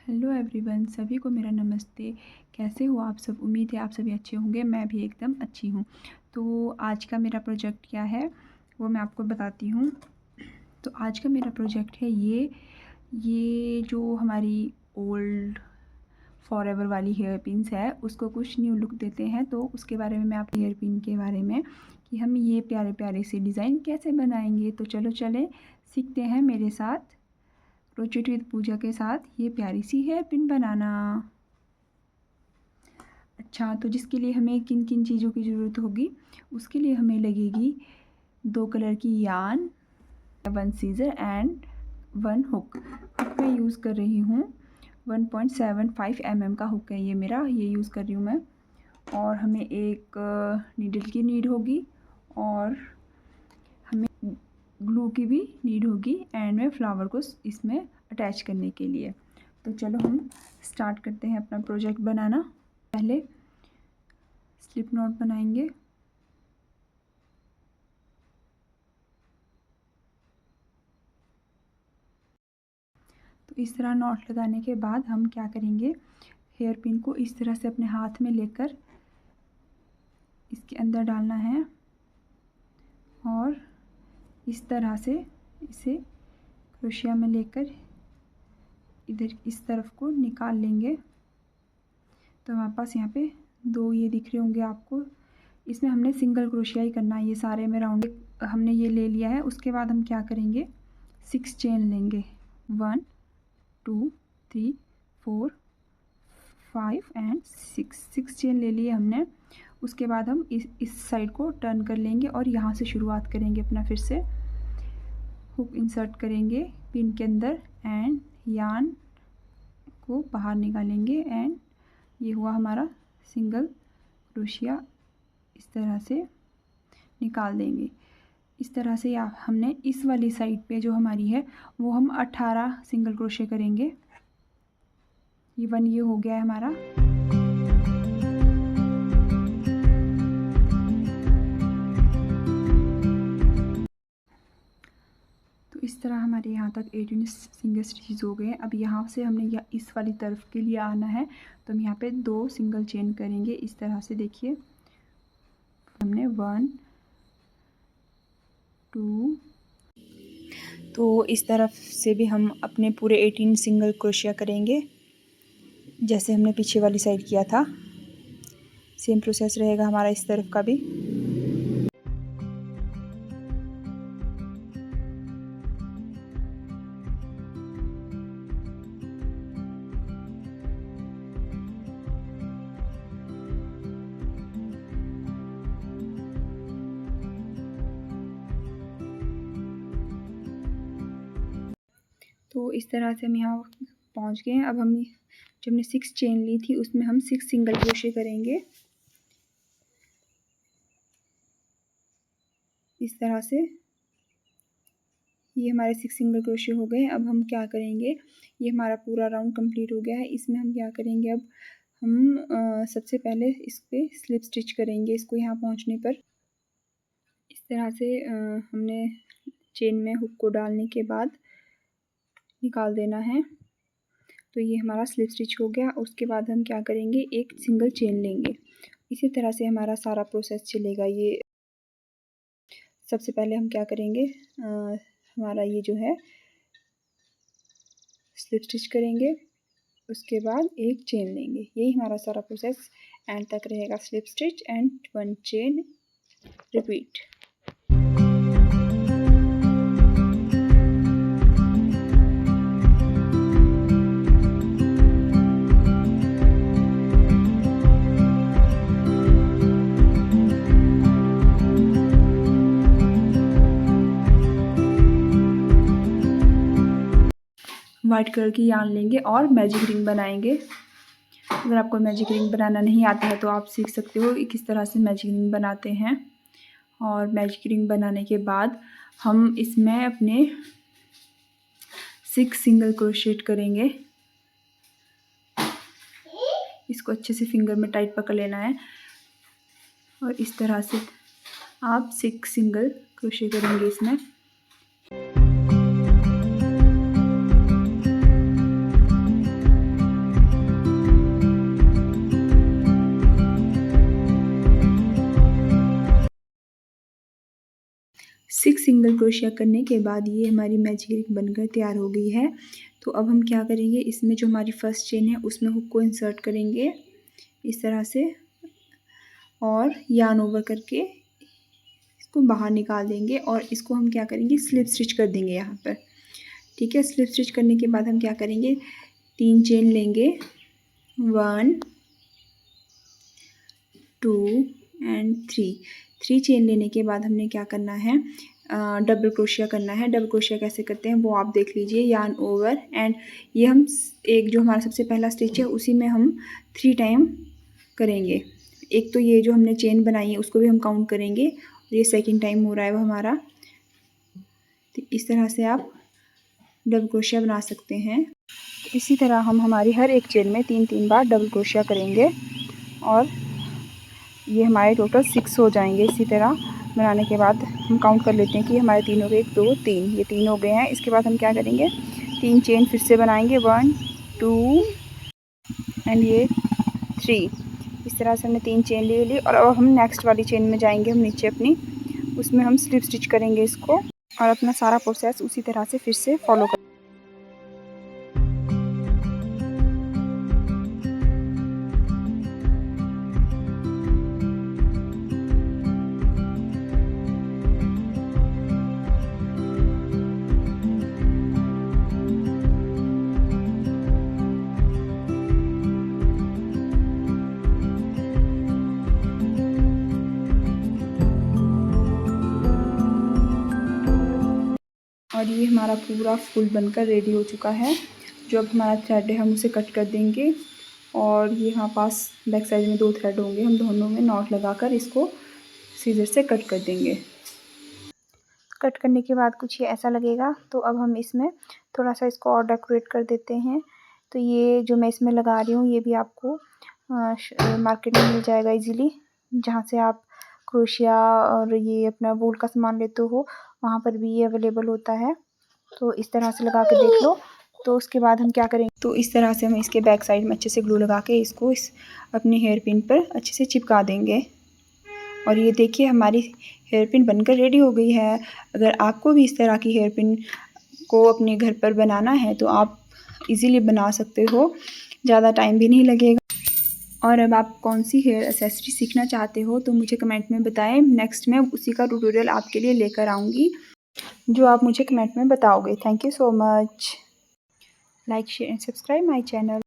Hello everyone, सभी को मेरा नमस्ते। कैसे हो आप सब? उम्मीद है आप सभी अच्छे होंगे। मैं भी एकदम अच्छी हूँ। तो आज का मेरा प्रोजेक्ट क्या है वो मैं आपको बताती हूँ। तो आज का मेरा प्रोजेक्ट है ये जो हमारी ओल्ड फॉरएवर वाली हेयर पिन्स है उसको कुछ न्यू लुक देते हैं। तो उसके बारे में मैं आप हेयर पिन के बारे में कि हम ये प्यारे प्यारे से डिज़ाइन कैसे बनाएंगे। तो चलो चलें सीखते हैं मेरे साथ क्रोचेट विद पूजा के साथ ये प्यारी सी हेयर पिन बनाना। अच्छा, तो जिसके लिए हमें किन किन चीज़ों की ज़रूरत होगी? उसके लिए हमें लगेगी 2 कलर की yarn, 1 scissor and 1 hook. Hook मैं यूज़ कर रही हूँ 1.75 mm का हुक है ये मेरा, ये यूज़ कर रही हूँ मैं। और हमें एक नीडल की नीड होगी और हमें ग्लू की भी नीड होगी एंड में फ्लावर को इसमें अटैच करने के लिए। तो चलो हम स्टार्ट करते हैं अपना प्रोजेक्ट बनाना। पहले स्लिप नॉट बनाएंगे। तो इस तरह नॉट लगाने के बाद हम क्या करेंगे, हेयर पिन को इस तरह से अपने हाथ में लेकर इसके अंदर डालना है और इस तरह से इसे क्रोशिया में लेकर इधर इस तरफ को निकाल लेंगे। तो हमारे पास यहाँ पे 2 ये दिख रहे होंगे आपको। इसमें हमने सिंगल क्रोशिया ही करना है। ये सारे में राउंड हमने ये ले लिया है। उसके बाद हम क्या करेंगे, 6 चेन लेंगे। 1 2 3 4 5 एंड 6 चेन ले लिए हमने। उसके बाद हम इस साइड को टर्न कर लेंगे और यहाँ से शुरुआत करेंगे अपना। फिर से हुक इंसर्ट करेंगे पिन के अंदर एंड यार्न को बाहर निकालेंगे एंड ये हुआ हमारा सिंगल क्रोशिया। इस तरह से निकाल देंगे। इस तरह से हमने इस वाली साइड पे जो हमारी है वो हम 18 सिंगल क्रोशे करेंगे। ये 1 ये हो गया है हमारा। तो इस तरह हमारे यहाँ तक 18 सिंगल स्टिचेस हो गए हैं। अब यहाँ से हमने इस वाली तरफ के लिए आना है तो हम यहाँ पे 2 सिंगल चेन करेंगे। इस तरह से देखिए हमने 1 2 तो इस तरफ से भी हम अपने पूरे 18 सिंगल क्रोशिया करेंगे जैसे हमने पीछे वाली साइड किया था। सेम प्रोसेस रहेगा हमारा इस तरफ का भी। तो इस तरह से हम यहाँ पहुँच गए हैं। अब हम जो हमने 6 चेन ली थी उसमें हम 6 सिंगल क्रोशे करेंगे इस तरह से। ये हमारे 6 सिंगल क्रोशे हो गए। अब हम क्या करेंगे, ये हमारा पूरा राउंड कंप्लीट हो गया है। इसमें हम क्या करेंगे, अब हम सबसे पहले इस पर स्लिप स्टिच करेंगे। इसको यहाँ पहुँचने पर इस तरह से हमने चेन में हुक को डालने के बाद निकाल देना है। तो ये हमारा स्लिप स्टिच हो गया। उसके बाद हम क्या करेंगे, एक सिंगल चेन लेंगे। इसी तरह से हमारा सारा प्रोसेस चलेगा। ये सबसे पहले हम क्या करेंगे, हमारा ये जो है स्लिप स्टिच करेंगे। उसके बाद एक चेन लेंगे। यही हमारा सारा प्रोसेस एंड तक रहेगा। Slip stitch and 1 chain, repeat. White colour की यार्न लेंगे और मैजिक रिंग बनाएंगे। अगर आपको मैजिक रिंग बनाना नहीं आता है तो आप सीख सकते हो किस तरह से मैजिक रिंग बनाते हैं। और मैजिक रिंग बनाने के बाद हम इसमें अपने 6 सिंगल क्रोशेट करेंगे। इसको अच्छे से फिंगर में टाइट पकड़ लेना है और इस तरह से आप 6 सिंगल क्रोशे करेंगे इसमें। सिंगल क्रोशिया करने के बाद ये हमारी मैजिक रिंग बनकर तैयार हो गई है। तो अब हम क्या करेंगे, इसमें जो हमारी फर्स्ट चेन है उसमें हुक को इंसर्ट करेंगे इस तरह से और यार्न ओवर करके इसको बाहर निकाल देंगे और इसको हम क्या करेंगे, स्लिप स्टिच कर देंगे यहाँ पर। ठीक है, स्लिप स्टिच करने के बाद हम क्या करेंगे, 3 चेन लेंगे, 1 2 एंड 3 चेन लेने के बाद हमने क्या करना है, डबल क्रोशिया करना है। डबल क्रोशिया कैसे करते हैं वो आप देख लीजिए। यार्न ओवर एंड ये हम एक जो हमारा सबसे पहला स्टिच है उसी में हम 3 टाइम करेंगे। एक तो ये जो हमने चेन बनाई है उसको भी हम काउंट करेंगे, ये सेकंड टाइम हो रहा है वो हमारा। तो इस तरह से आप डबल क्रोशिया बना सकते हैं। इसी तरह हम हमारी हर एक चेन में 3-3 बार डबल क्रोशिया करेंगे और ये हमारे टोटल 6 हो जाएंगे। इसी तरह बनाने के बाद हम काउंट कर लेते हैं कि हमारे 3 हो गए, 1 2 3, ये 3 हो गए हैं। इसके बाद हम क्या करेंगे, 3 चेन फिर से बनाएंगे, 1 2 एंड ये 3। इस तरह से हमने 3 चेन ले ली और अब हम नेक्स्ट वाली चेन में जाएंगे, हम नीचे अपनी, उसमें हम स्लिप स्टिच करेंगे इसको और अपना सारा प्रोसेस उसी तरह से फिर से फॉलो करेंगे। और ये हमारा पूरा फुल बनकर रेडी हो चुका है। जो अब हमारा थ्रेड है हम उसे कट कर देंगे और ये यहाँ पास बैक साइड में 2 थ्रेड होंगे, हम दोनों में नॉट लगाकर इसको सीजर से कट कर देंगे। कट करने के बाद कुछ ये ऐसा लगेगा। तो अब हम इसमें थोड़ा सा इसको और डेकोरेट कर देते हैं। तो ये जो मैं इसमें लगा रही हूँ ये भी आपको मार्केट में मिल जाएगा इजीली, जहाँ से आप क्रोशिया और ये अपना वूल का सामान लेते हो वहाँ पर भी ये अवेलेबल होता है। तो इस तरह से लगा के देख लो। तो उसके बाद हम क्या करेंगे, तो इस तरह से हम इसके बैक साइड में अच्छे से ग्लू लगा के इसको इस अपनी हेयर पिन पर अच्छे से चिपका देंगे। और ये देखिए हमारी हेयर पिन बनकर रेडी हो गई है। अगर आपको भी इस तरह की हेयर पिन को अपने घर पर बनाना है तो आप इजीली बना सकते हो, ज़्यादा टाइम भी नहीं लगेगा। और अब आप कौन सी हेयर एक्सेसरी सीखना चाहते हो तो मुझे कमेंट में बताएं। नेक्स्ट मैं उसी का ट्यूटोरियल आपके लिए लेकर आऊँगी जो आप मुझे कमेंट में बताओगे। Thank you so much. Like share and subscribe my channel.